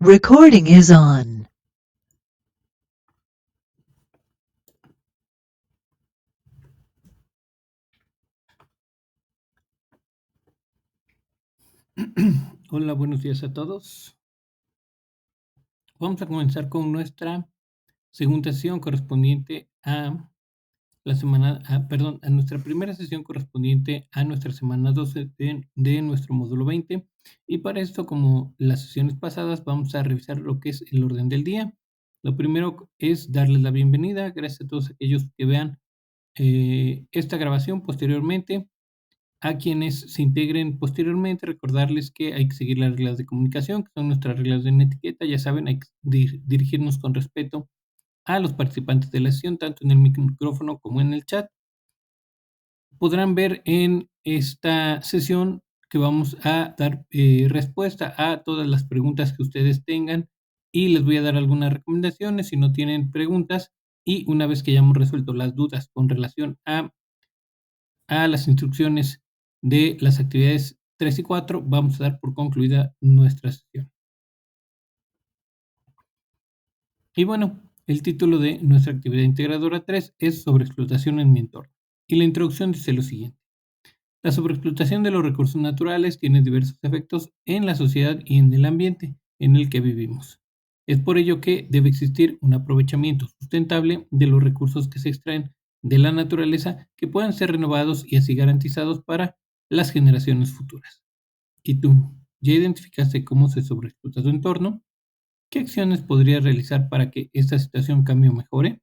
Recording is on. Hola, buenos días a todos. Vamos a comenzar con nuestra segunda sesión correspondiente a a nuestra primera sesión correspondiente a nuestra semana 12 de nuestro módulo 20. Y para esto, como las sesiones pasadas, vamos a revisar lo que es el orden del día. Lo primero es darles la bienvenida. Gracias a todos aquellos que vean esta grabación posteriormente. A quienes se integren posteriormente, recordarles que hay que seguir las reglas de comunicación, que son nuestras reglas de etiqueta. Ya saben, hay que dirigirnos con respeto a los participantes de la sesión, tanto en el micrófono como en el chat. Podrán ver en esta sesión que vamos a dar respuesta a todas las preguntas que ustedes tengan y les voy a dar algunas recomendaciones si no tienen preguntas, y una vez que hayamos resuelto las dudas con relación a las instrucciones de las actividades 3 y 4, vamos a dar por concluida nuestra sesión. Y bueno, el título de nuestra actividad integradora 3 es sobreexplotación en mi entorno. Y la introducción dice lo siguiente. La sobreexplotación de los recursos naturales tiene diversos efectos en la sociedad y en el ambiente en el que vivimos. Es por ello que debe existir un aprovechamiento sustentable de los recursos que se extraen de la naturaleza, que puedan ser renovados y así garantizados para las generaciones futuras. ¿Y tú? ¿Ya identificaste cómo se sobreexplota tu entorno? ¿Qué acciones podrías realizar para que esta situación cambie o mejore?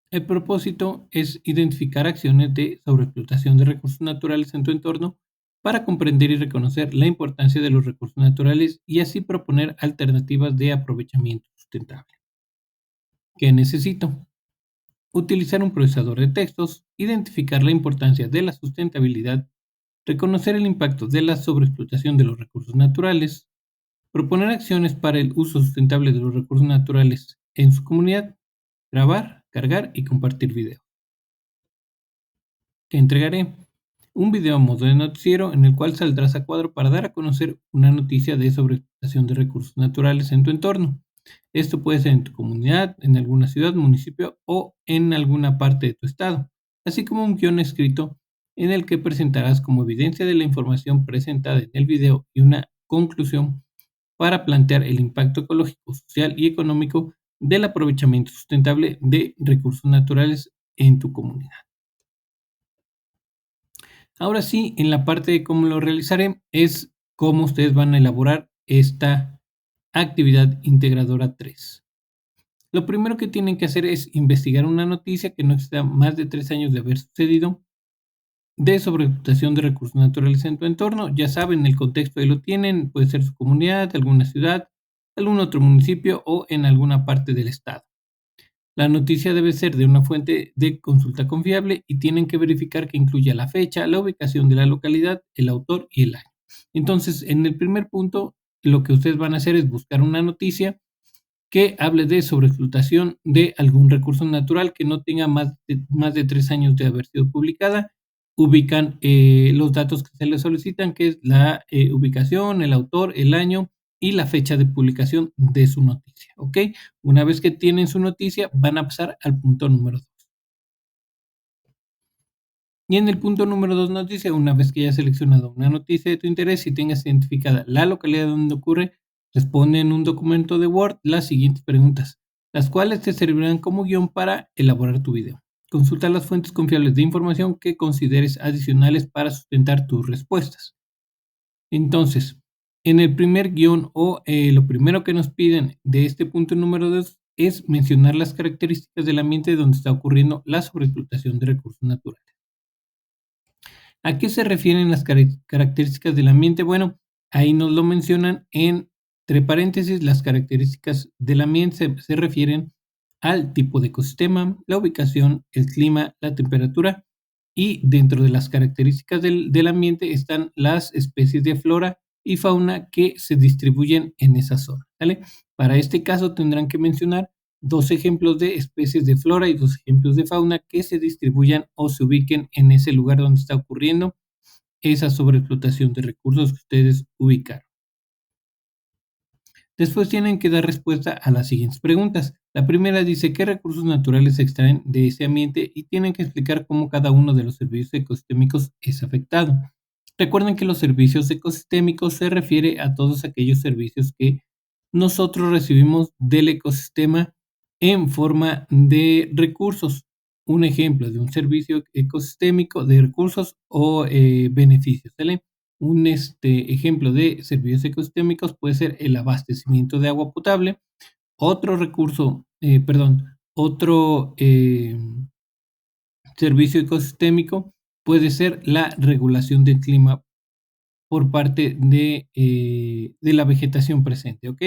El propósito es identificar acciones de sobreexplotación de recursos naturales en tu entorno para comprender y reconocer la importancia de los recursos naturales y así proponer alternativas de aprovechamiento sustentable. ¿Qué necesito? Utilizar un procesador de textos, identificar la importancia de la sustentabilidad, reconocer el impacto de la sobreexplotación de los recursos naturales, proponer acciones para el uso sustentable de los recursos naturales en su comunidad, grabar, cargar y compartir video. Te entregaré un video a modo de noticiero en el cual saldrás a cuadro para dar a conocer una noticia de sobreexplotación de recursos naturales en tu entorno. Esto puede ser en tu comunidad, en alguna ciudad, municipio o en alguna parte de tu estado, así como un guión escrito en el que presentarás como evidencia de la información presentada en el video y una conclusión para plantear el impacto ecológico, social y económico del aprovechamiento sustentable de recursos naturales en tu comunidad. Ahora sí, en la parte de cómo lo realizaré es cómo ustedes van a elaborar esta actividad integradora 3. Lo primero que tienen que hacer es investigar una noticia que no exceda más de 3 años de haber sucedido de sobreexplotación de recursos naturales en tu entorno. Ya saben, el contexto ahí lo tienen, puede ser su comunidad, alguna ciudad, algún otro municipio o en alguna parte del estado. La noticia debe ser de una fuente de consulta confiable y tienen que verificar que incluya la fecha, la ubicación de la localidad, el autor y el año. Entonces, en el primer punto, lo que ustedes van a hacer es buscar una noticia que hable de sobreexplotación de algún recurso natural que no tenga más de 3 años de haber sido publicada. Ubican los datos que se les solicitan, que es la ubicación, el autor, el año y la fecha de publicación de su noticia, ¿ok? Una vez que tienen su noticia, van a pasar al punto número 2. Y en el punto número 2 nos dice, una vez que hayas seleccionado una noticia de tu interés y tengas identificada la localidad donde ocurre, responde en un documento de Word las siguientes preguntas, las cuales te servirán como guión para elaborar tu video. Consulta las fuentes confiables de información que consideres adicionales para sustentar tus respuestas. Entonces, en el primer guión o lo primero que nos piden de este punto número 2 es mencionar las características del ambiente donde está ocurriendo la sobreexplotación de recursos naturales. ¿A qué se refieren las características del ambiente? Bueno, ahí nos lo mencionan entre paréntesis. Las características del ambiente se refieren al tipo de ecosistema, la ubicación, el clima, la temperatura, y dentro de las características del ambiente están las especies de flora y fauna que se distribuyen en esa zona, ¿vale? Para este caso tendrán que mencionar 2 ejemplos de especies de flora y 2 ejemplos de fauna que se distribuyan o se ubiquen en ese lugar donde está ocurriendo esa sobreexplotación de recursos que ustedes ubicaron. Después tienen que dar respuesta a las siguientes preguntas. La primera dice qué recursos naturales se extraen de ese ambiente y tienen que explicar cómo cada uno de los servicios ecosistémicos es afectado. Recuerden que los servicios ecosistémicos se refiere a todos aquellos servicios que nosotros recibimos del ecosistema en forma de recursos. Un ejemplo de un servicio ecosistémico de recursos o beneficios, ¿sale? Un ejemplo de servicios ecosistémicos puede ser el abastecimiento de agua potable. Otro recurso, otro servicio ecosistémico puede ser la regulación del clima por parte de la vegetación presente, ¿ok?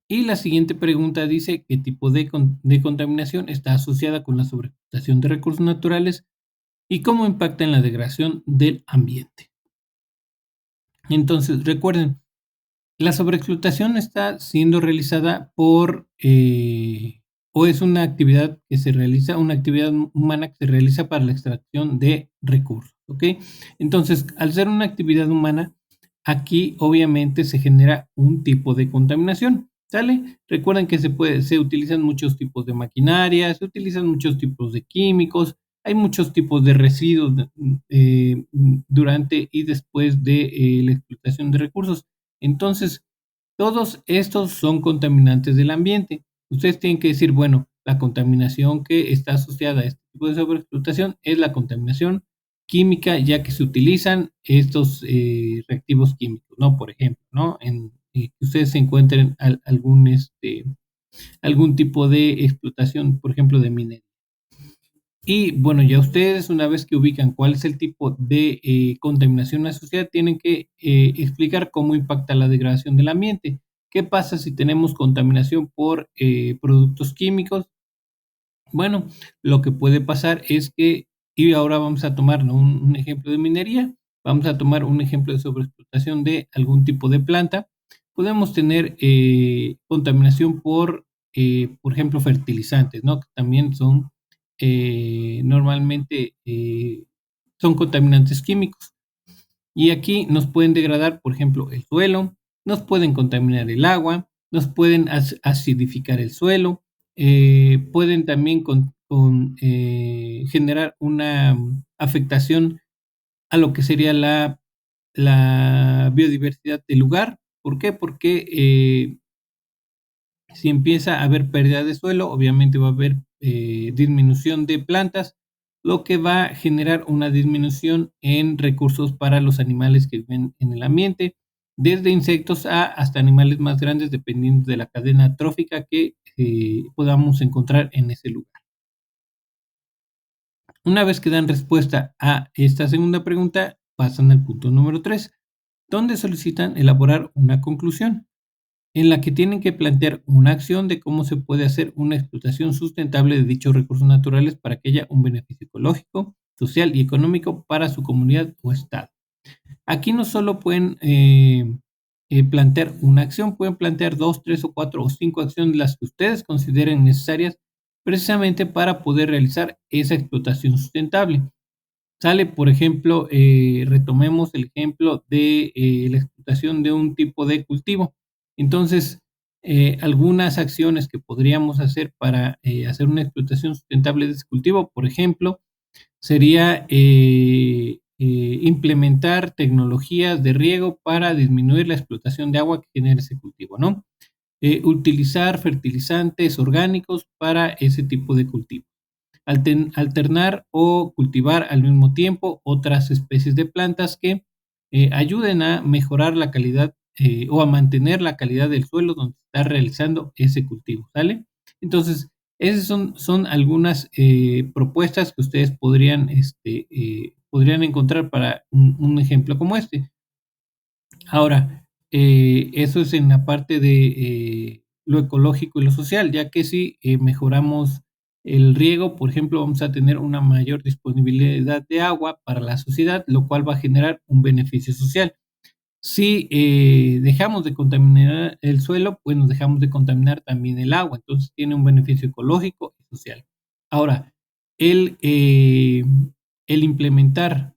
Y la siguiente pregunta dice, ¿qué tipo de contaminación está asociada con la sobreexplotación de recursos naturales y cómo impacta en la degradación del ambiente? Entonces, recuerden, la sobreexplotación está siendo realizada o es una actividad que se realiza, una actividad humana que se realiza para la extracción de recursos, ¿ok? Entonces, al ser una actividad humana, aquí obviamente se genera un tipo de contaminación, ¿sale? Recuerden que se utilizan muchos tipos de maquinaria, se utilizan muchos tipos de químicos, hay muchos tipos de residuos durante y después de la explotación de recursos. Entonces, todos estos son contaminantes del ambiente. Ustedes tienen que decir, bueno, la contaminación que está asociada a este tipo de sobreexplotación es la contaminación química, ya que se utilizan estos reactivos químicos, ¿no? Por ejemplo, ¿no? Que ustedes se encuentren algún tipo de explotación, por ejemplo, de minería. Y bueno, ya ustedes una vez que ubican cuál es el tipo de contaminación asociada, tienen que explicar cómo impacta la degradación del ambiente. ¿Qué pasa si tenemos contaminación por productos químicos? Bueno, lo que puede pasar es que, y ahora vamos a tomar, ¿no?, un ejemplo de minería, vamos a tomar un ejemplo de sobreexplotación de algún tipo de planta. Podemos tener contaminación por ejemplo, fertilizantes, ¿no? Que también son normalmente son contaminantes químicos. Y aquí nos pueden degradar, por ejemplo, el suelo, nos pueden contaminar el agua, nos pueden acidificar el suelo, pueden también generar una afectación a lo que sería la biodiversidad del lugar. ¿Por qué? Porque si empieza a haber pérdida de suelo, obviamente va a haber disminución de plantas, lo que va a generar una disminución en recursos para los animales que viven en el ambiente, desde insectos hasta animales más grandes, dependiendo de la cadena trófica que podamos encontrar en ese lugar. Una vez que dan respuesta a esta segunda pregunta, pasan al punto número 3, donde solicitan elaborar una conclusión en la que tienen que plantear una acción de cómo se puede hacer una explotación sustentable de dichos recursos naturales para que haya un beneficio ecológico, social y económico para su comunidad o estado. Aquí no solo pueden plantear una acción, pueden plantear 2, 3 o 4 o 5 acciones, las que ustedes consideren necesarias precisamente para poder realizar esa explotación sustentable. Sale, por ejemplo, retomemos el ejemplo de la explotación de un tipo de cultivo. Entonces, algunas acciones que podríamos hacer para hacer una explotación sustentable de ese cultivo, por ejemplo, sería implementar tecnologías de riego para disminuir la explotación de agua que genera ese cultivo, ¿no? Utilizar fertilizantes orgánicos para ese tipo de cultivo. Alternar o cultivar al mismo tiempo otras especies de plantas que ayuden a mejorar la calidad o a mantener la calidad del suelo donde se está realizando ese cultivo, ¿sale? Entonces, esas son algunas propuestas que ustedes podrían encontrar para un ejemplo como este. Ahora, eso es en la parte de lo ecológico y lo social, ya que si mejoramos el riego, por ejemplo, vamos a tener una mayor disponibilidad de agua para la sociedad, lo cual va a generar un beneficio social. Si dejamos de contaminar el suelo, pues nos dejamos de contaminar también el agua, entonces tiene un beneficio ecológico y social. Ahora, el, eh, el implementar,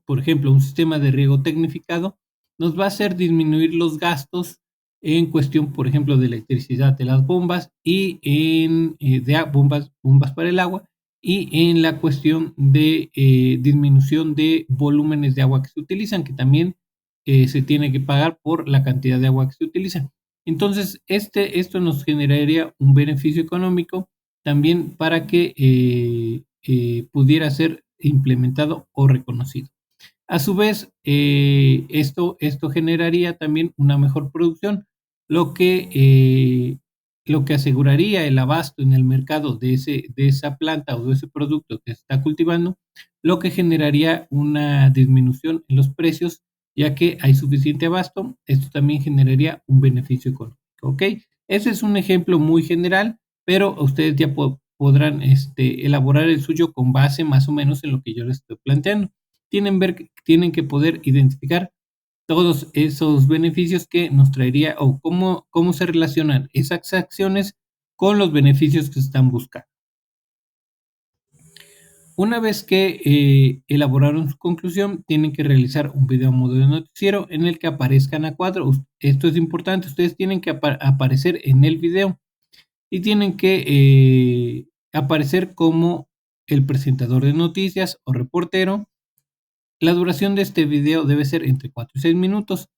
por ejemplo, un sistema de riego tecnificado nos va a hacer disminuir los gastos en cuestión, por ejemplo, de electricidad de las bombas y bombas para el agua, y en la cuestión de disminución de volúmenes de agua que se utilizan, que también se tiene que pagar por la cantidad de agua que se utiliza. Entonces, esto nos generaría un beneficio económico también para que pudiera ser implementado o reconocido. A su vez, esto generaría también una mejor producción, lo que, eh, lo que aseguraría el abasto en el mercado de esa planta o de ese producto que se está cultivando, lo que generaría una disminución en los precios, ya que hay suficiente abasto. Esto también generaría un beneficio económico. ¿Ok? Ese es un ejemplo muy general, pero ustedes ya podrán elaborar el suyo con base más o menos en lo que yo les estoy planteando. Tienen que poder identificar todos esos beneficios que nos traería o cómo se relacionan esas acciones con los beneficios que se están buscando. Una vez que elaboraron su conclusión, tienen que realizar un video a modo de noticiero en el que aparezcan a cuadro. Esto es importante, ustedes tienen que aparecer en el video y tienen que aparecer como el presentador de noticias o reportero. La duración de este video debe ser entre 4 y 6 minutos,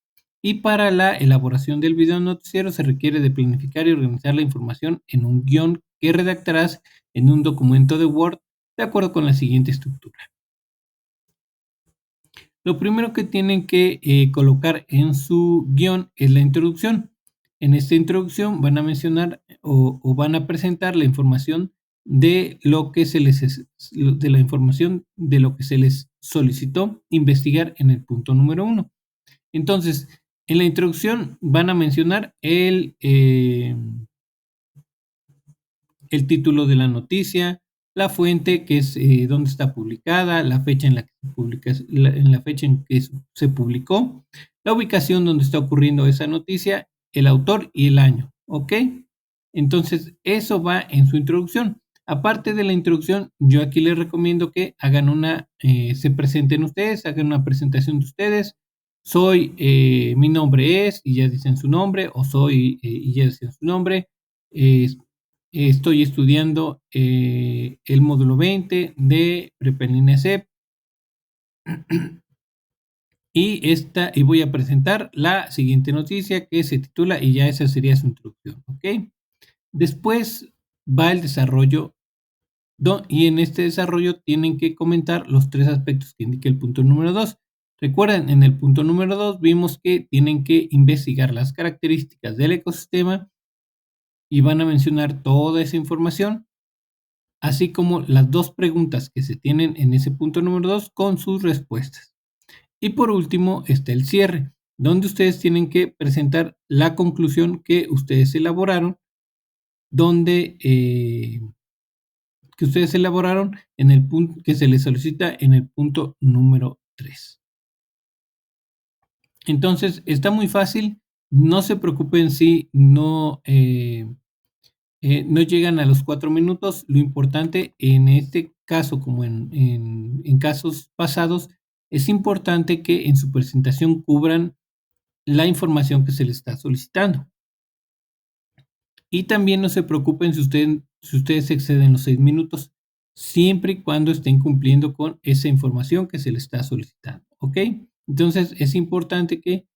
y para la elaboración del video noticiero se requiere de planificar y organizar la información en un guión que redactarás en un documento de Word de acuerdo con la siguiente estructura. Lo primero que tienen que colocar en su guión es la introducción. En esta introducción van a mencionar o van a presentar la información de lo que de la información de lo que se les solicitó investigar en el punto número 1. Entonces, en la introducción van a mencionar el título de la noticia, la fuente, que es donde está publicada, la fecha en la que se publica, en la fecha en que se publicó, la ubicación donde está ocurriendo esa noticia, el autor y el año. ¿Ok? Entonces, eso va en su introducción. Aparte de la introducción, yo aquí les recomiendo que se presenten ustedes, hagan una presentación de ustedes. Mi nombre es, y ya dicen su nombre, o y ya dicen su nombre. Eh, Estoy estudiando el módulo 20 de Prepa en línea CEP y voy a presentar la siguiente noticia que se titula, y ya esa sería su introducción, ¿ok? Después va el desarrollo y en este desarrollo tienen que comentar los 3 aspectos que indica el punto número 2. Recuerden, en el punto número 2 vimos que tienen que investigar las características del ecosistema y van a mencionar toda esa información, así como las 2 preguntas que se tienen en ese punto número 2 con sus respuestas. Y por último está el cierre, donde ustedes tienen que presentar la conclusión que ustedes elaboraron, donde que ustedes elaboraron en el punto que se les solicita en el punto número 3. Entonces, está muy fácil, no se preocupen si no llegan a los 4 minutos. Lo importante en este caso, como en casos pasados, es importante que en su presentación cubran la información que se les está solicitando. Y también no se preocupen si ustedes exceden los 6 minutos, siempre y cuando estén cumpliendo con esa información que se les está solicitando, ¿ok? Entonces, es importante que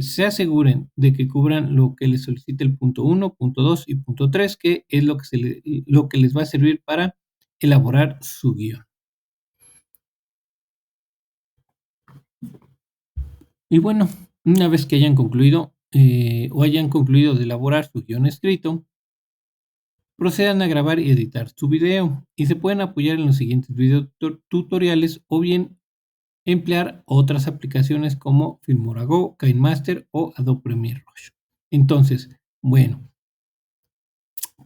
se aseguren de que cubran lo que les solicita el punto 1, punto 2 y punto 3, que es lo que les va a servir para elaborar su guión. Y bueno, una vez que hayan concluido o hayan concluido de elaborar su guión escrito, procedan a grabar y editar su video, y se pueden apoyar en los siguientes video tutoriales o bien emplear otras aplicaciones como Filmora Go, KineMaster o Adobe Premiere Rush. Entonces, bueno,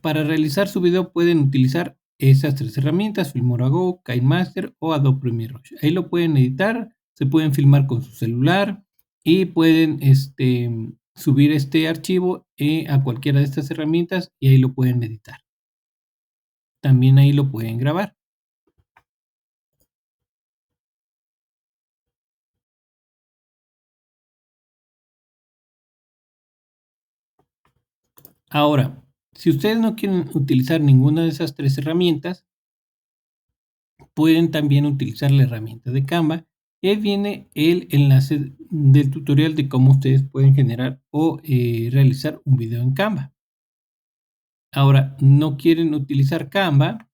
para realizar su video pueden utilizar esas 3 herramientas: Filmora Go, KineMaster o Adobe Premiere Rush. Ahí lo pueden editar, se pueden filmar con su celular y pueden subir este archivo a cualquiera de estas herramientas, y ahí lo pueden editar. También ahí lo pueden grabar. Ahora, si ustedes no quieren utilizar ninguna de esas 3 herramientas, pueden también utilizar la herramienta de Canva. Y ahí viene el enlace del tutorial de cómo ustedes pueden generar o realizar un video en Canva. Ahora, no quieren utilizar Canva,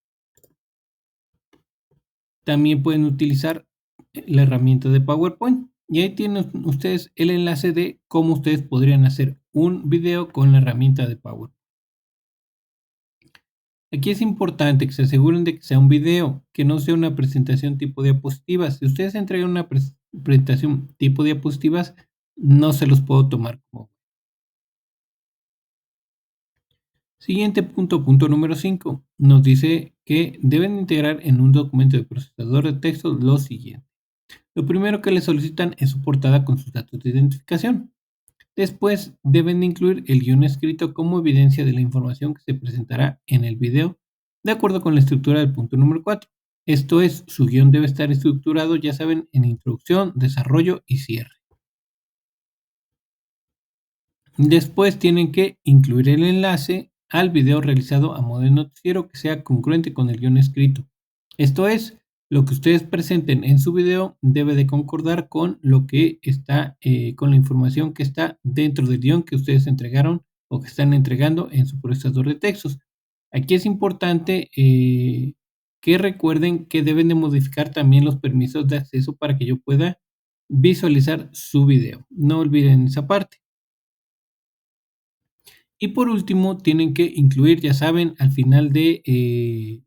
también pueden utilizar la herramienta de PowerPoint. Y ahí tienen ustedes el enlace de cómo ustedes podrían hacer un video con la herramienta de PowerPoint. Aquí es importante que se aseguren de que sea un video, que no sea una presentación tipo diapositivas. Si ustedes entregan una presentación tipo diapositivas, no se los puedo tomar como. Siguiente punto, punto número 5. Nos dice que deben integrar en un documento de procesador de texto lo siguiente. Lo primero que le solicitan es su portada con sus datos de identificación. Después deben incluir el guión escrito como evidencia de la información que se presentará en el video, de acuerdo con la estructura del punto número 4. Esto es, su guión debe estar estructurado, ya saben, en introducción, desarrollo y cierre. Después tienen que incluir el enlace al video realizado a modo de noticiero que sea congruente con el guión escrito. Esto es, lo que ustedes presenten en su video debe de concordar con lo que está, con la información que está dentro del guión que ustedes entregaron o que están entregando en su procesador de textos. Aquí es importante que recuerden que deben de modificar también los permisos de acceso para que yo pueda visualizar su video. No olviden esa parte. Y por último, tienen que incluir, ya saben, al final de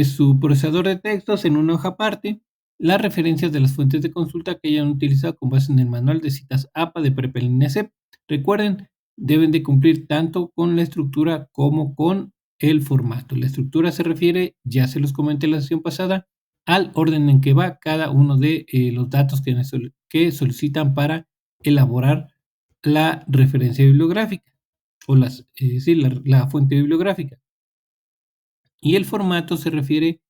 su procesador de textos en una hoja aparte, las referencias de las fuentes de consulta que hayan utilizado con base en el manual de citas APA de Prepel-INESEP. Recuerden, deben de cumplir tanto con la estructura como con el formato. La estructura se refiere, ya se los comenté en la sesión pasada, al orden en que va cada uno de los datos que solicitan para elaborar la referencia bibliográfica o la fuente bibliográfica. Y el formato se refiere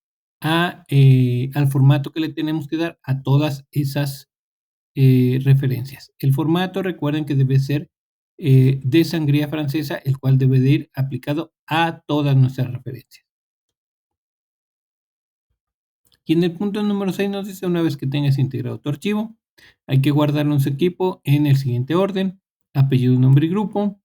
al formato que le tenemos que dar a todas esas referencias. El formato, recuerden que debe ser de sangría francesa, el cual debe de ir aplicado a todas nuestras referencias. Y en el punto número 6 nos dice, una vez que tengas integrado tu archivo, hay que guardarlo en su equipo en el siguiente orden: apellido, nombre y grupo.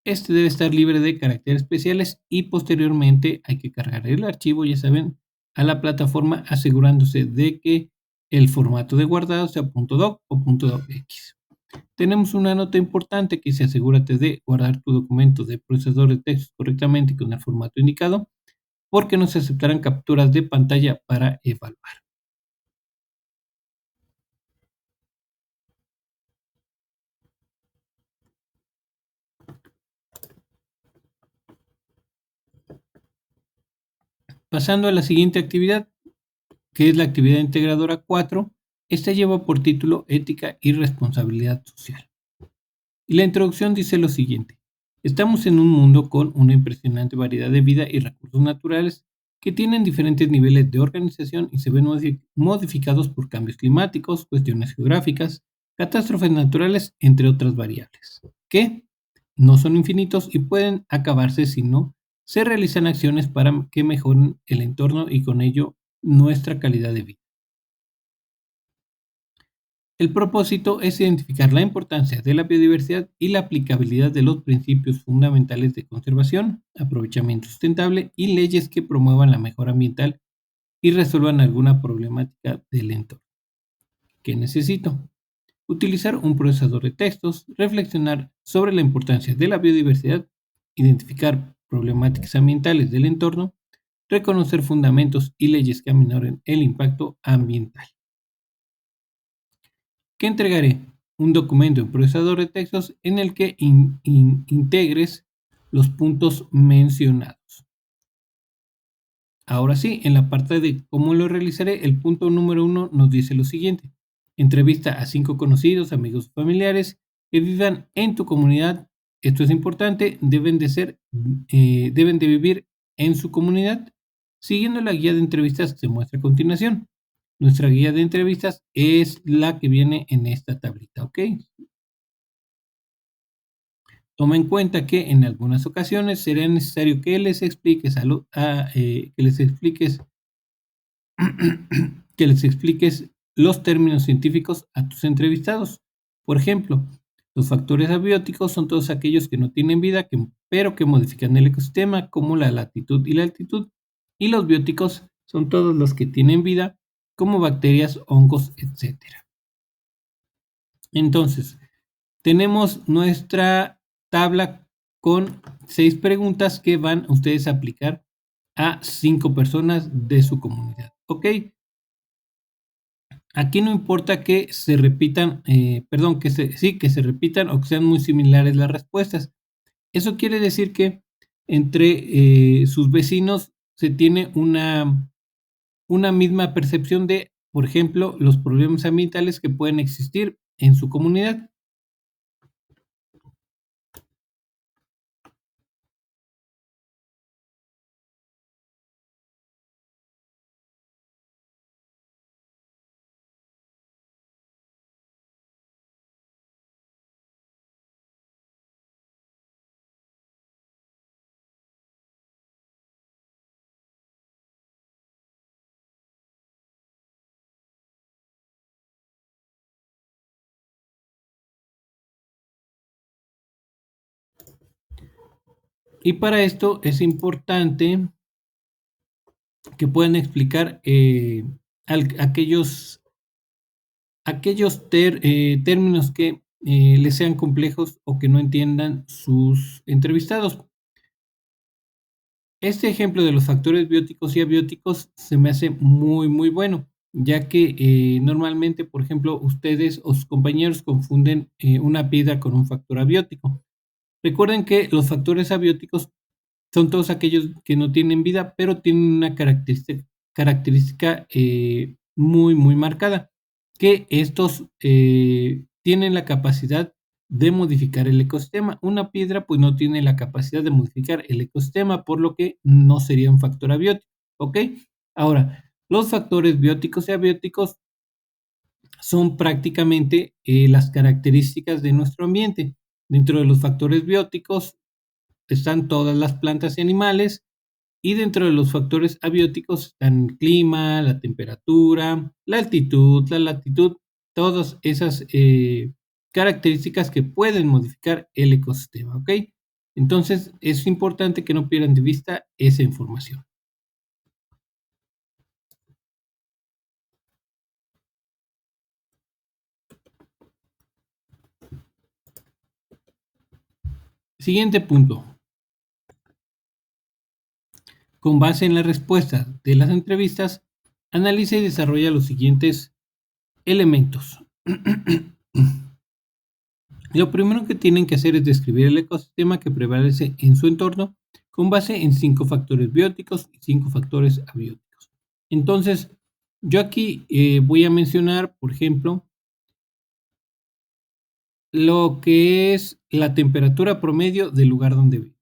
Este debe estar libre de caracteres especiales y posteriormente hay que cargar el archivo, ya saben, a la plataforma, asegurándose de que el formato de guardado sea .doc o .docx. Tenemos una nota importante que dice: asegúrate de guardar tu documento de procesador de textos correctamente con el formato indicado, porque no se aceptarán capturas de pantalla para evaluar. Pasando a la siguiente actividad, que es la actividad integradora 4, esta lleva por título Ética y Responsabilidad Social. Y la introducción dice lo siguiente: estamos en un mundo con una impresionante variedad de vida y recursos naturales que tienen diferentes niveles de organización y se ven modificados por cambios climáticos, cuestiones geográficas, catástrofes naturales, entre otras variables, que no son infinitos y pueden acabarse si no se realizan acciones para que mejoren el entorno y con ello nuestra calidad de vida. El propósito es identificar la importancia de la biodiversidad y la aplicabilidad de los principios fundamentales de conservación, aprovechamiento sustentable y leyes que promuevan la mejora ambiental y resuelvan alguna problemática del entorno. ¿Qué necesito? Utilizar un procesador de textos, reflexionar sobre la importancia de la biodiversidad, identificar problemáticas ambientales del entorno, reconocer fundamentos y leyes que aminoren el impacto ambiental. ¿Qué entregaré? Un documento en procesador de textos en el que integres los puntos mencionados. Ahora sí, en la parte de cómo lo realizaré, el punto número 1 nos dice lo siguiente: entrevista a 5 conocidos, amigos o familiares que vivan en tu comunidad. Esto es importante, deben de vivir en su comunidad, siguiendo la guía de entrevistas que se muestra a continuación. Nuestra guía de entrevistas es la que viene en esta tablita, ¿ok? Toma en cuenta que en algunas ocasiones será necesario que les expliques que les expliques los términos científicos a tus entrevistados. Por ejemplo, los factores abióticos son todos aquellos que no tienen vida, pero que modifican el ecosistema, como la latitud y la altitud. Y los bióticos son todos los que tienen vida, como bacterias, hongos, etcétera. Entonces, tenemos nuestra tabla con 6 preguntas que van ustedes a aplicar a 5 personas de su comunidad. ¿Ok? Aquí no importa que se repitan, que se repitan o que sean muy similares las respuestas. Eso quiere decir que entre sus vecinos se tiene una misma percepción de, por ejemplo, los problemas ambientales que pueden existir en su comunidad. Y para esto es importante que puedan explicar aquellos términos que les sean complejos o que no entiendan sus entrevistados. Este ejemplo de los factores bióticos y abióticos se me hace muy, muy bueno, ya que normalmente, por ejemplo, ustedes o sus compañeros confunden una piedra con un factor abiótico. Recuerden que los factores abióticos son todos aquellos que no tienen vida, pero tienen una característica muy, muy marcada, que estos tienen la capacidad de modificar el ecosistema. Una piedra pues no tiene la capacidad de modificar el ecosistema, por lo que no sería un factor abiótico, ¿ok? Ahora, los factores bióticos y abióticos son prácticamente las características de nuestro ambiente. Dentro de los factores bióticos están todas las plantas y animales, y dentro de los factores abióticos están el clima, la temperatura, la altitud, la latitud, todas esas características que pueden modificar el ecosistema, ¿ok? Entonces es importante que no pierdan de vista esa información. Siguiente punto. Con base en la respuesta de las entrevistas, analiza y desarrolla los siguientes elementos. Lo primero que tienen que hacer es describir el ecosistema que prevalece en su entorno con base en 5 factores bióticos y 5 factores abióticos. Entonces, yo aquí voy a mencionar, por ejemplo, lo que es la temperatura promedio del lugar donde vivo,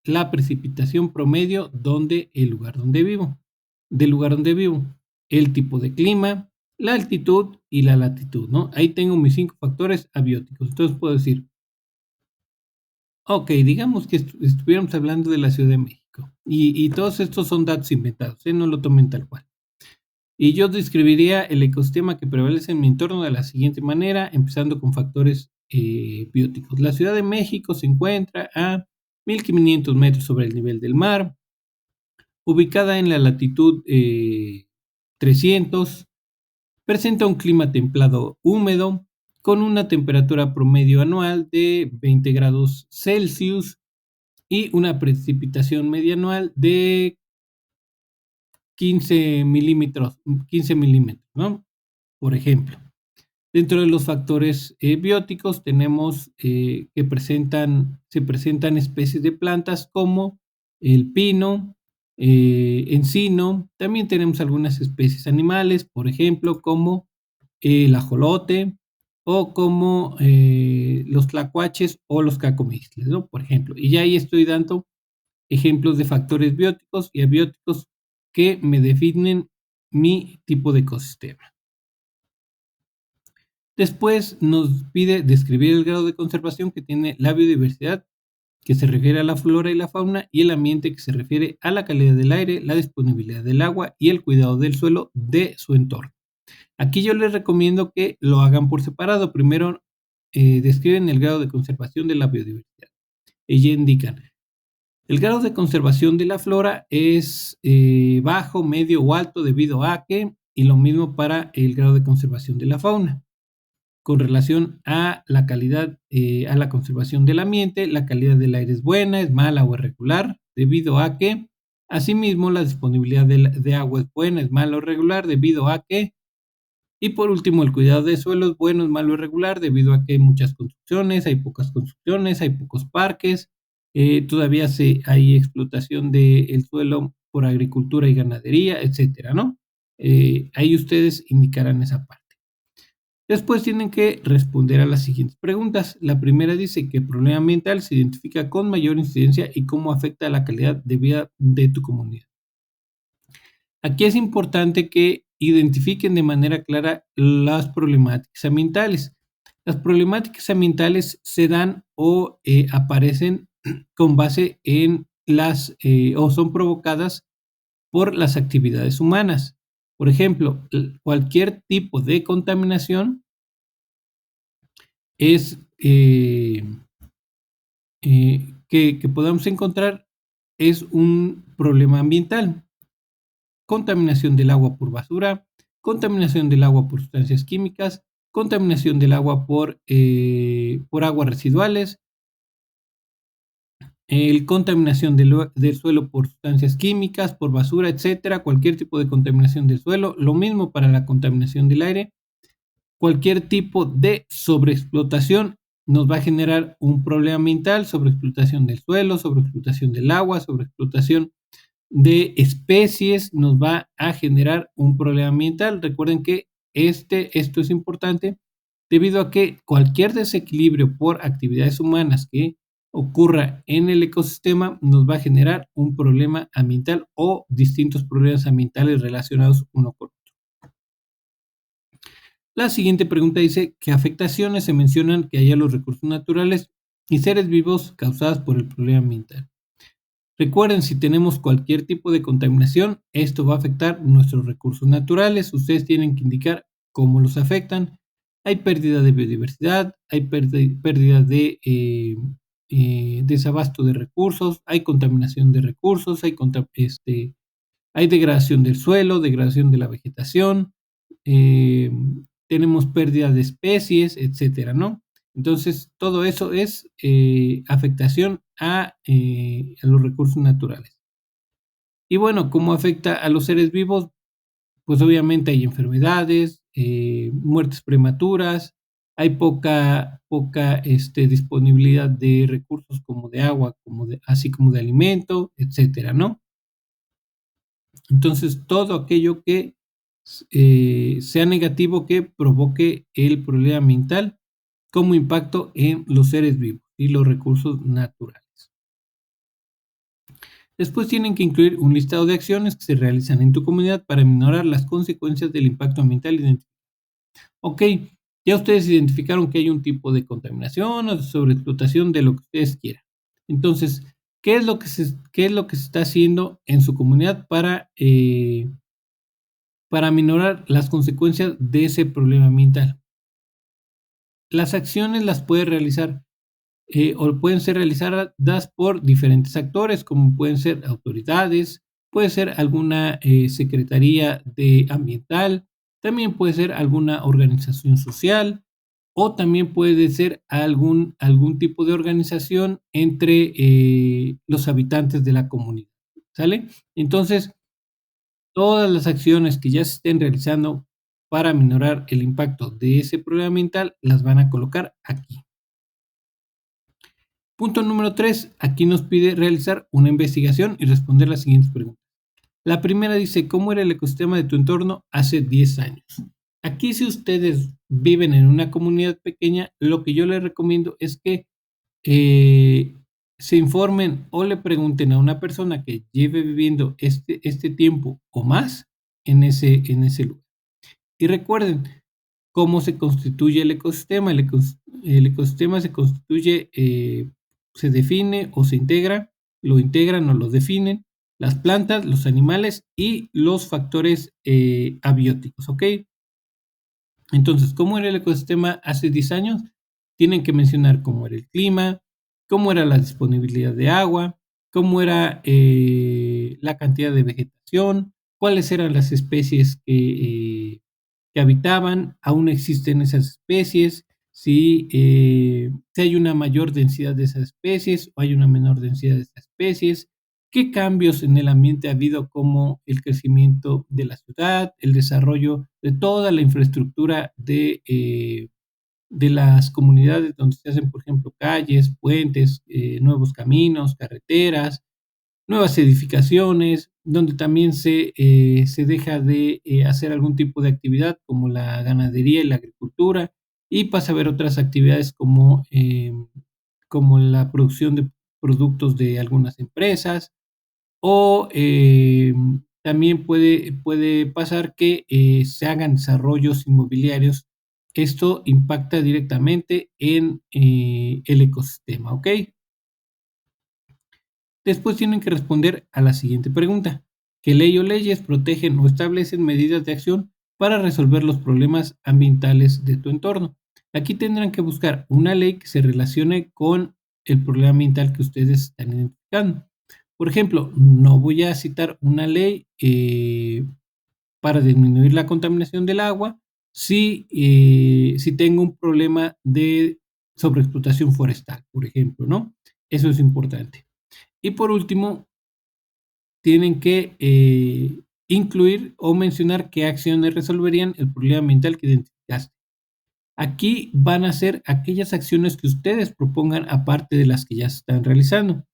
la precipitación promedio del lugar donde vivo, el tipo de clima, la altitud y la latitud, ¿no? Ahí tengo mis 5 factores abióticos. Entonces puedo decir, ok, digamos que estuviéramos hablando de la Ciudad de México y todos estos son datos inventados, no lo tomen tal cual. Y yo describiría el ecosistema que prevalece en mi entorno de la siguiente manera, empezando con factores bióticos. La Ciudad de México se encuentra a 1500 metros sobre el nivel del mar, ubicada en la latitud 300, presenta un clima templado húmedo, con una temperatura promedio anual de 20 grados Celsius y una precipitación media anual de 15 milímetros, ¿no? Por ejemplo, dentro de los factores bióticos tenemos se presentan especies de plantas como el pino, encino. También tenemos algunas especies animales, por ejemplo, como el ajolote o como los tlacuaches o los cacomixles, ¿no? Por ejemplo, y ya ahí estoy dando ejemplos de factores bióticos y abióticos que me definen mi tipo de ecosistema. Después nos pide describir el grado de conservación que tiene la biodiversidad, que se refiere a la flora y la fauna, y el ambiente, que se refiere a la calidad del aire, la disponibilidad del agua y el cuidado del suelo de su entorno. Aquí yo les recomiendo que lo hagan por separado. Primero describen el grado de conservación de la biodiversidad. Ellos indican, el grado de conservación de la flora es bajo, medio o alto debido a que, y lo mismo para el grado de conservación de la fauna. Con relación a la calidad, a la conservación del ambiente, la calidad del aire es buena, es mala o irregular, debido a que, asimismo, la disponibilidad de agua es buena, es mala o regular, debido a que, y por último, el cuidado de suelo es bueno, es malo o irregular, debido a que hay muchas construcciones, hay pocas construcciones, hay pocos parques, todavía hay explotación del suelo por agricultura y ganadería, etcétera, ¿no? Ahí ustedes indicarán esa parte. Después tienen que responder a las siguientes preguntas. La primera dice: ¿qué problema ambiental se identifica con mayor incidencia y cómo afecta a la calidad de vida de tu comunidad? Aquí es importante que identifiquen de manera clara las problemáticas ambientales. Las problemáticas ambientales se dan o aparecen con base en o son provocadas por las actividades humanas. Por ejemplo, cualquier tipo de contaminación es que podamos encontrar es un problema ambiental. Contaminación del agua por basura, contaminación del agua por sustancias químicas, contaminación del agua por aguas residuales, contaminación del suelo por sustancias químicas, por basura, etcétera, cualquier tipo de contaminación del suelo. Lo mismo para la contaminación del aire. Cualquier tipo de sobreexplotación nos va a generar un problema ambiental: sobreexplotación del suelo, sobreexplotación del agua, sobreexplotación de especies, nos va a generar un problema ambiental. Recuerden que esto es importante debido a que cualquier desequilibrio por actividades humanas que ocurra en el ecosistema nos va a generar un problema ambiental o distintos problemas ambientales relacionados uno con otro. La siguiente pregunta dice: ¿qué afectaciones se mencionan que haya los recursos naturales y seres vivos causadas por el problema ambiental? Recuerden, si tenemos cualquier tipo de contaminación, esto va a afectar nuestros recursos naturales. Ustedes tienen que indicar cómo los afectan. Hay pérdida de biodiversidad, hay pérdida de desabasto de recursos, hay contaminación de recursos, hay degradación del suelo, degradación de la vegetación, eh, tenemos pérdida de especies, etcétera, ¿no? Entonces, todo eso es afectación a los recursos naturales. Y bueno, ¿cómo afecta a los seres vivos? Pues obviamente hay enfermedades, muertes prematuras, hay poca disponibilidad de recursos como de agua, así como de alimento, etcétera, ¿no? Entonces, todo aquello que sea negativo que provoque el problema ambiental como impacto en los seres vivos y los recursos naturales. Después tienen que incluir un listado de acciones que se realizan en tu comunidad para minorar las consecuencias del impacto ambiental identificado. Ok, ya ustedes identificaron que hay un tipo de contaminación o de sobreexplotación de lo que ustedes quieran. Entonces, ¿qué es lo que se está haciendo en su comunidad para minorar las consecuencias de ese problema ambiental? Las acciones las puede realizar o pueden ser realizadas por diferentes actores, como pueden ser autoridades, puede ser alguna secretaría de ambiental, también puede ser alguna organización social o también puede ser algún tipo de organización entre los habitantes de la comunidad, ¿sale? Entonces, todas las acciones que ya se estén realizando para minorar el impacto de ese problema ambiental las van a colocar aquí. Punto número 3. Aquí nos pide realizar una investigación y responder las siguientes preguntas. La primera dice: ¿cómo era el ecosistema de tu entorno hace 10 años? Aquí, si ustedes viven en una comunidad pequeña, lo que yo les recomiendo es que se informen o le pregunten a una persona que lleve viviendo este tiempo o más en ese lugar. Y recuerden, ¿Cómo se constituye el ecosistema? El ecosistema se constituye, se define o se integra, lo integran o lo definen las plantas, los animales y los factores abióticos, ¿ok? Entonces, ¿cómo era el ecosistema hace 10 años? Tienen que mencionar cómo era el clima, cómo era la disponibilidad de agua, cómo era la cantidad de vegetación, cuáles eran las especies que habitaban, aún existen esas especies, si hay una mayor densidad de esas especies o hay una menor densidad de esas especies, qué cambios en el ambiente ha habido, como el crecimiento de la ciudad, el desarrollo de toda la infraestructura de las comunidades donde se hacen, por ejemplo, calles, puentes, nuevos caminos, carreteras, nuevas edificaciones, donde también se deja de hacer algún tipo de actividad como la ganadería y la agricultura y pasa a haber otras actividades como la producción de productos de algunas empresas o también puede pasar que se hagan desarrollos inmobiliarios. Esto impacta directamente en el ecosistema, ¿ok? Después tienen que responder a la siguiente pregunta: ¿qué ley o leyes protegen o establecen medidas de acción para resolver los problemas ambientales de tu entorno? Aquí tendrán que buscar una ley que se relacione con el problema ambiental que ustedes están identificando. Por ejemplo, no voy a citar una ley para disminuir la contaminación del agua si tengo un problema de sobreexplotación forestal, por ejemplo, ¿no? Eso es importante. Y por último, tienen que incluir o mencionar qué acciones resolverían el problema ambiental que identificaste. Aquí van a ser aquellas acciones que ustedes propongan aparte de las que ya se están realizando.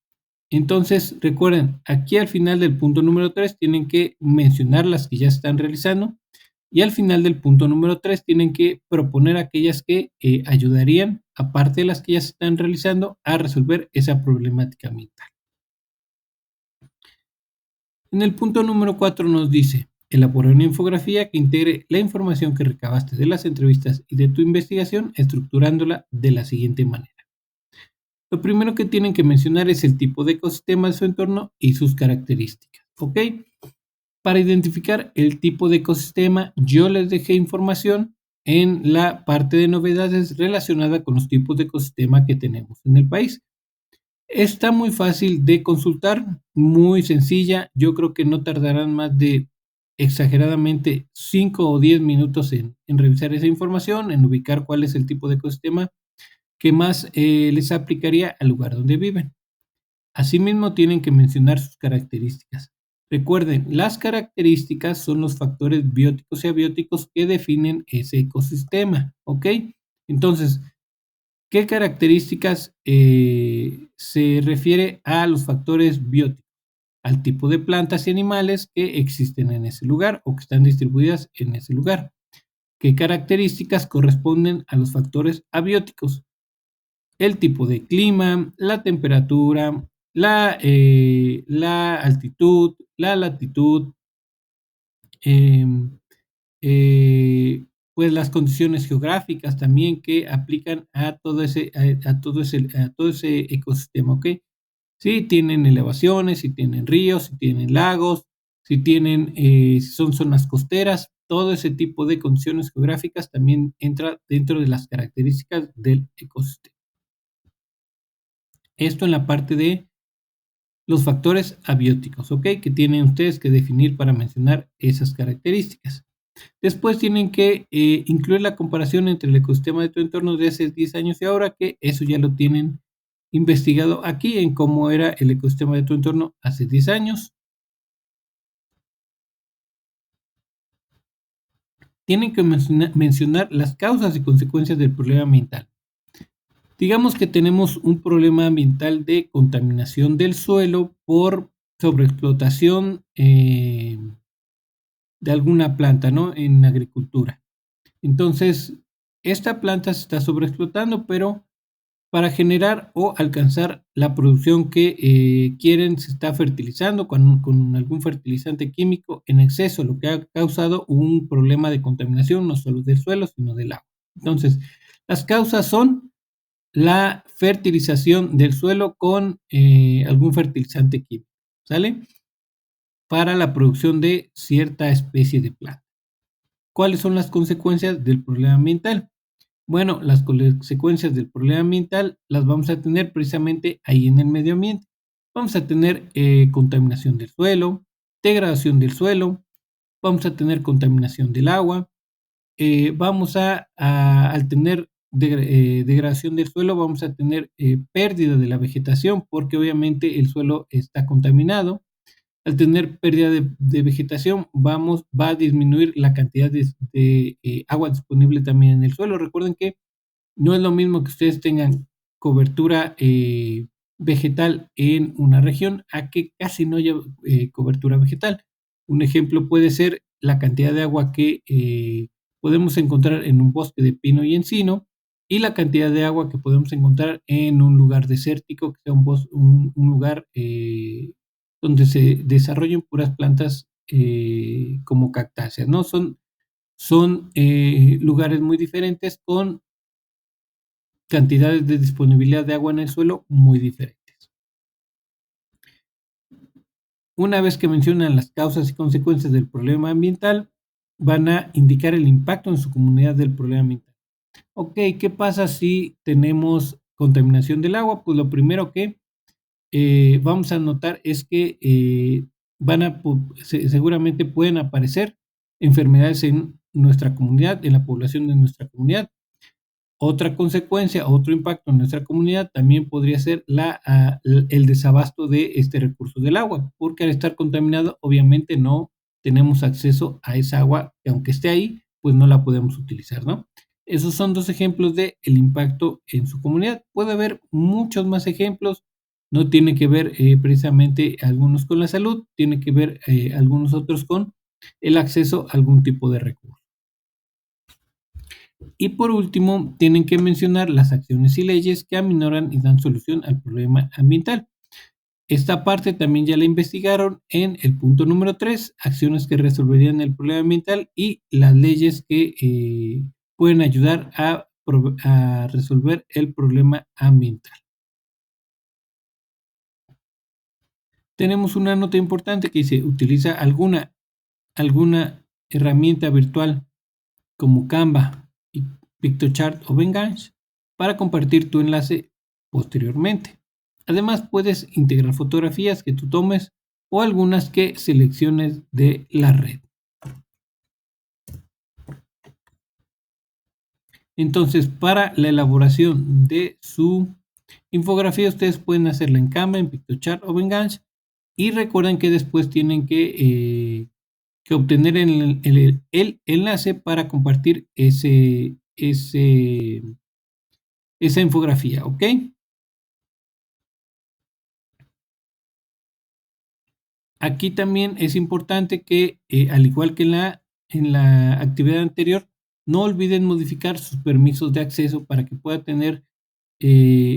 Entonces, recuerden, aquí al final del punto número 3 tienen que mencionar las que ya están realizando y al final del punto número 3 tienen que proponer aquellas que ayudarían, aparte de las que ya se están realizando, a resolver esa problemática ambiental. En el punto número 4 nos dice: elaborar una infografía que integre la información que recabaste de las entrevistas y de tu investigación, estructurándola de la siguiente manera. Lo primero que tienen que mencionar es el tipo de ecosistema de su entorno y sus características, ¿ok? Para identificar el tipo de ecosistema, yo les dejé información en la parte de novedades relacionada con los tipos de ecosistema que tenemos en el país. Está muy fácil de consultar, muy sencilla. Yo creo que no tardarán más de exageradamente 5 o 10 minutos en revisar esa información, en ubicar cuál es el tipo de ecosistema que más les aplicaría al lugar donde viven. Asimismo, tienen que mencionar sus características. Recuerden, las características son los factores bióticos y abióticos que definen ese ecosistema, ¿ok? Entonces, ¿qué características se refiere a los factores bióticos? Al tipo de plantas y animales que existen en ese lugar o que están distribuidas en ese lugar. ¿Qué características corresponden a los factores abióticos? El tipo de clima, la temperatura, la altitud, la latitud, em, eh, pues las condiciones geográficas también que aplican a todo ese ecosistema, ¿ok? Si tienen elevaciones, si tienen ríos, si tienen lagos, si son zonas costeras, todo ese tipo de condiciones geográficas también entra dentro de las características del ecosistema. Esto en la parte de los factores abióticos, ¿ok? Que tienen ustedes que definir para mencionar esas características. Después tienen que incluir la comparación entre el ecosistema de tu entorno de hace 10 años y ahora, que eso ya lo tienen investigado aquí en cómo era el ecosistema de tu entorno hace 10 años. Tienen que mencionar las causas y consecuencias del problema ambiental. Digamos que tenemos un problema ambiental de contaminación del suelo por sobreexplotación de alguna planta, ¿no? En agricultura. Entonces, esta planta se está sobreexplotando, pero para generar o alcanzar la producción que quieren. Se está fertilizando con algún fertilizante químico en exceso, lo que ha causado un problema de contaminación no solo del suelo, sino del agua. Entonces, las causas son la fertilización del suelo con algún fertilizante químico, ¿sale? Para la producción de cierta especie de planta. ¿Cuáles son las consecuencias del problema ambiental? Bueno, las consecuencias del problema ambiental las vamos a tener precisamente ahí en el medio ambiente. Vamos a tener contaminación del suelo, degradación del suelo, vamos a tener contaminación del agua, al tener degradación del suelo, vamos a tener pérdida de la vegetación, porque obviamente el suelo está contaminado. Al tener pérdida de vegetación, va a disminuir la cantidad de agua disponible también en el suelo. Recuerden que no es lo mismo que ustedes tengan cobertura vegetal en una región a que casi no haya cobertura vegetal. Un ejemplo puede ser la cantidad de agua que podemos encontrar en un bosque de pino y encino y la cantidad de agua que podemos encontrar en un lugar desértico, que sea un lugar donde se desarrollen puras plantas como cactáceas, ¿no? Son lugares muy diferentes con cantidades de disponibilidad de agua en el suelo muy diferentes. Una vez que mencionan las causas y consecuencias del problema ambiental, van a indicar el impacto en su comunidad del problema ambiental. Ok, ¿qué pasa si tenemos contaminación del agua? Pues lo primero que vamos a notar es que seguramente pueden aparecer enfermedades en nuestra comunidad, en la población de nuestra comunidad. Otra consecuencia, otro impacto en nuestra comunidad también podría ser el desabasto de este recurso del agua, porque al estar contaminado, obviamente no tenemos acceso a esa agua que aunque esté ahí, pues no la podemos utilizar, ¿no? Esos son dos ejemplos del impacto en su comunidad. Puede haber muchos más ejemplos, no tiene que ver precisamente algunos con la salud, tiene que ver algunos otros con el acceso a algún tipo de recurso. Y por último, tienen que mencionar las acciones y leyes que aminoran y dan solución al problema ambiental. Esta parte también ya la investigaron en el punto número 3, acciones que resolverían el problema ambiental y las leyes que pueden ayudar a resolver el problema ambiental. Tenemos una nota importante que dice, utiliza alguna herramienta virtual como Canva, Pictochart o Behance para compartir tu enlace posteriormente. Además, puedes integrar fotografías que tú tomes o algunas que selecciones de la red. Entonces, para la elaboración de su infografía, ustedes pueden hacerla en Canva, en Pictochart o Behance. Y recuerden que después tienen que obtener el enlace para compartir esa infografía, ¿ok? Aquí también es importante que, al igual que en la actividad anterior, no olviden modificar sus permisos de acceso para que pueda tener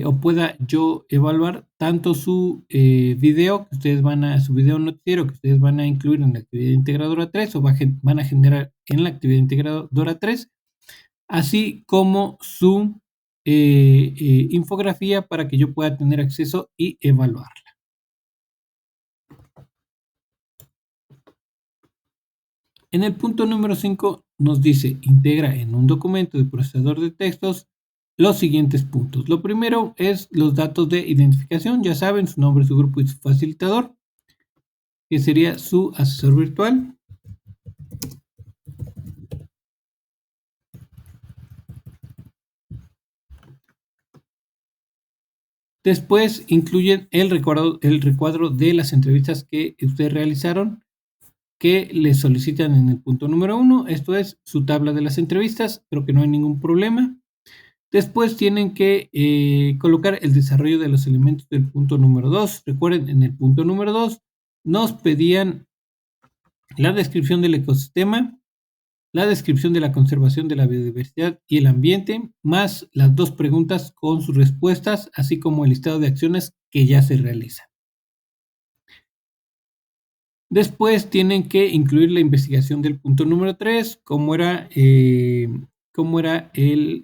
o pueda yo evaluar tanto su video su video noticiero que ustedes van a incluir en la actividad integradora 3 o van a generar en la actividad integradora 3, así como su infografía para que yo pueda tener acceso y evaluarla. En el punto número 5 nos dice, integra en un documento de procesador de textos los siguientes puntos. Lo primero es los datos de identificación, ya saben, su nombre, su grupo y su facilitador, que sería su asesor virtual. Después incluyen el recuadro de las entrevistas que ustedes realizaron, que les solicitan en el punto número 1. Esto es su tabla de las entrevistas, creo que no hay ningún problema. Después tienen que colocar el desarrollo de los elementos del punto número 2. Recuerden, en el punto número 2 nos pedían la descripción del ecosistema, la descripción de la conservación de la biodiversidad y el ambiente, más las 2 preguntas con sus respuestas, así como el listado de acciones que ya se realizan. Después tienen que incluir la investigación del punto número 3, cómo era el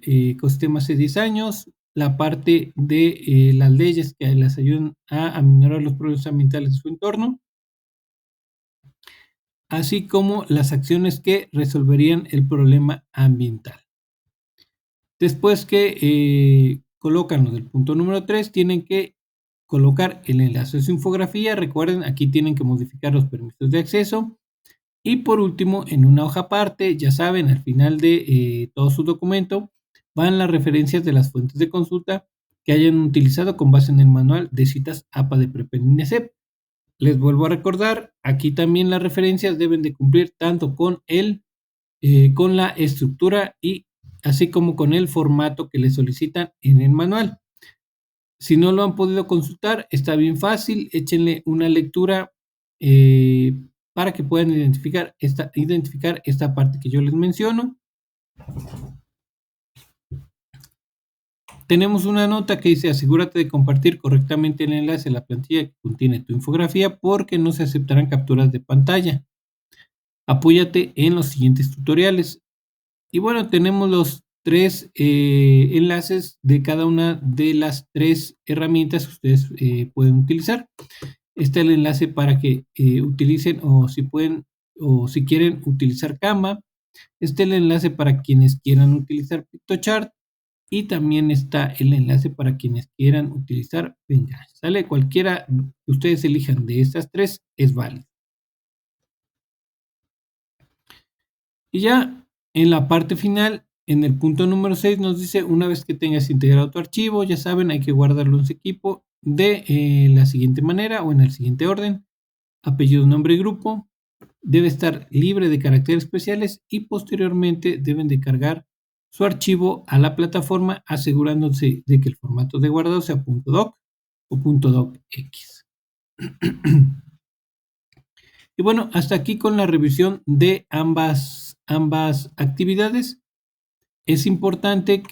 ecosistema hace 10 años, la parte de las leyes que les ayudan a aminorar los problemas ambientales de su entorno, así como las acciones que resolverían el problema ambiental. Después que colocan los del punto número 3, tienen que colocar el enlace de su infografía. Recuerden, aquí tienen que modificar los permisos de acceso. Y por último, en una hoja aparte, ya saben, al final de todo su documento, van las referencias de las fuentes de consulta que hayan utilizado con base en el manual de citas APA de PREP en INESEP. Les vuelvo a recordar, aquí también las referencias deben de cumplir tanto con con la estructura y así como con el formato que le solicitan en el manual. Si no lo han podido consultar, está bien fácil, échenle una lectura para que puedan identificar esta parte que yo les menciono. Tenemos una nota que dice: asegúrate de compartir correctamente el enlace a la plantilla que contiene tu infografía porque no se aceptarán capturas de pantalla. Apóyate en los siguientes tutoriales. Y bueno, tenemos los 3 enlaces de cada una de las 3 herramientas que ustedes pueden utilizar. Está el enlace para que utilicen o si pueden o si quieren utilizar Canva. Está el enlace para quienes quieran utilizar PictoChart y también está el enlace para quienes quieran utilizar Behance. ¿Sale? Cualquiera que ustedes elijan de estas 3 es válido. Y ya en la parte final, en el punto número 6 nos dice: una vez que tengas integrado tu archivo, ya saben, hay que guardarlo en su equipo de la siguiente manera o en el siguiente orden: apellido, nombre y grupo, debe estar libre de caracteres especiales y posteriormente deben de cargar su archivo a la plataforma asegurándose de que el formato de guardado sea .doc o .docx. Y bueno, hasta aquí con la revisión de ambas actividades. Es importante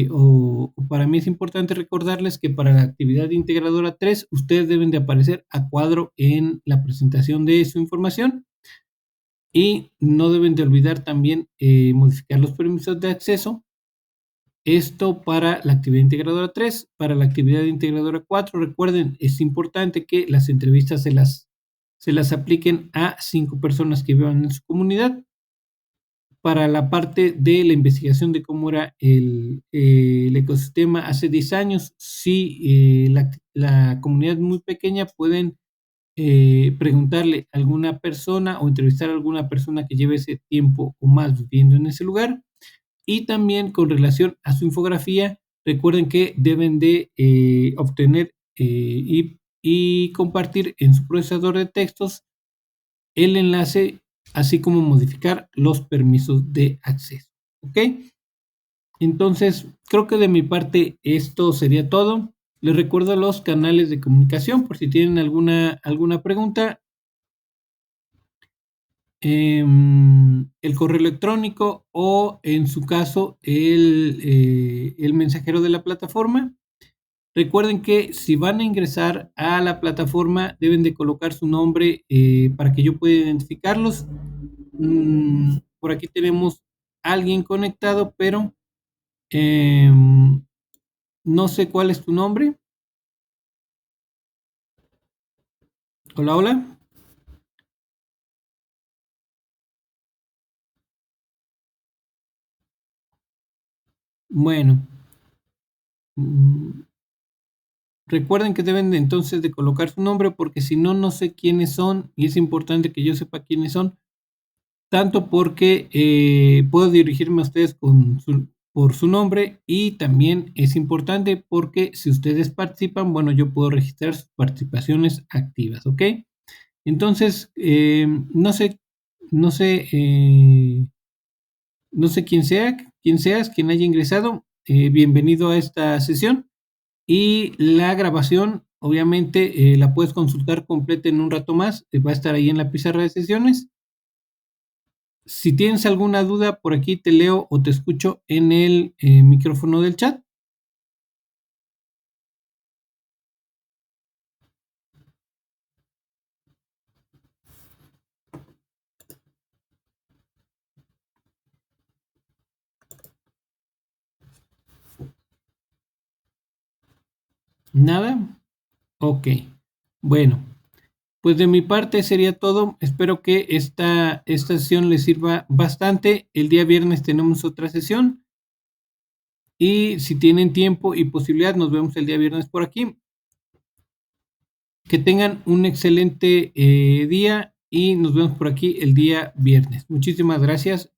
o para mí es importante recordarles que para la actividad integradora 3, ustedes deben de aparecer a cuadro en la presentación de su información y no deben de olvidar también modificar los permisos de acceso. Esto para la actividad integradora 3. Para la actividad integradora 4, recuerden, es importante que las entrevistas se las apliquen a 5 personas que vivan en su comunidad. Para la parte de la investigación de cómo era el ecosistema hace 10 años, si la comunidad es muy pequeña, pueden preguntarle a alguna persona o entrevistar a alguna persona que lleve ese tiempo o más viviendo en ese lugar. Y también con relación a su infografía, recuerden que deben de obtener y compartir en su procesador de textos el enlace, así como modificar los permisos de acceso. ¿Ok? Entonces, creo que de mi parte esto sería todo. Les recuerdo los canales de comunicación por si tienen alguna pregunta. El correo electrónico o en su caso el mensajero de la plataforma. Recuerden que si van a ingresar a la plataforma deben de colocar su nombre para que yo pueda identificarlos. Por aquí tenemos a alguien conectado, pero no sé cuál es tu nombre. Hola, hola. Bueno, recuerden que deben de, entonces de colocar su nombre porque si no, no sé quiénes son y es importante que yo sepa quiénes son, tanto porque puedo dirigirme a ustedes por su nombre y también es importante porque si ustedes participan, bueno, yo puedo registrar sus participaciones activas, ¿ok? Entonces, no sé, no sé quién seas, quien haya ingresado, bienvenido a esta sesión y la grabación, obviamente, la puedes consultar completa en un rato más, va a estar ahí en la pizarra de sesiones Si tienes alguna duda, por aquí te leo o te escucho en el micrófono del chat. ¿Nada? Ok. Bueno, pues de mi parte sería todo. Espero que esta sesión les sirva bastante. El día viernes tenemos otra sesión. Y si tienen tiempo y posibilidad, nos vemos el día viernes por aquí. Que tengan un excelente día y nos vemos por aquí el día viernes. Muchísimas gracias.